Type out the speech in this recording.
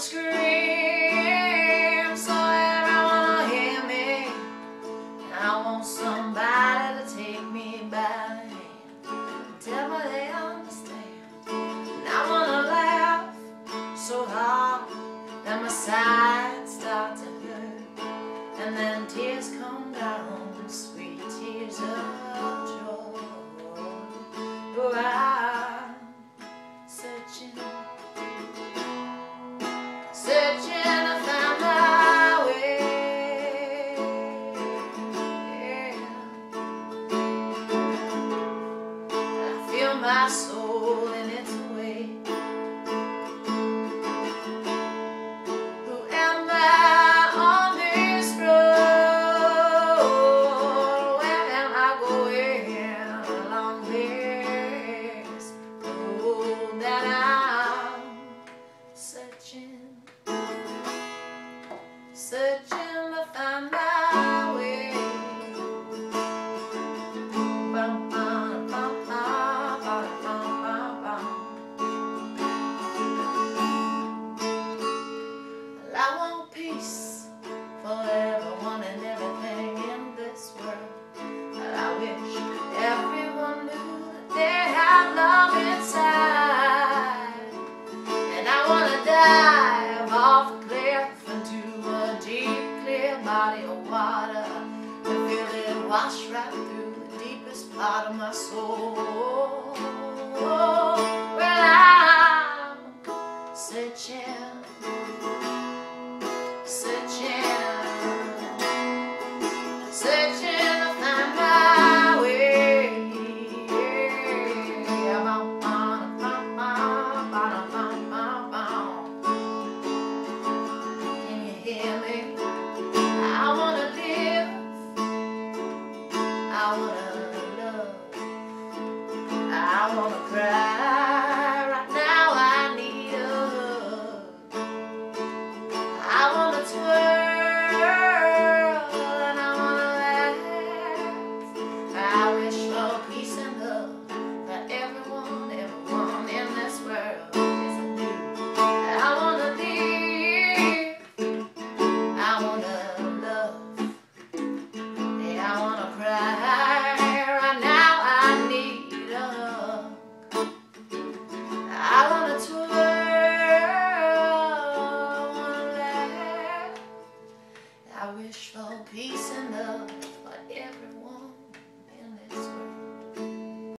scream so everyone will hear me. I want somebody to take me by the hand and tell me they understand. And I wanna laugh so hard that my sides start to hurt, and then tears come down, sweet tears of joy. Oh, I'm searching to find my way. Yeah. I feel my soul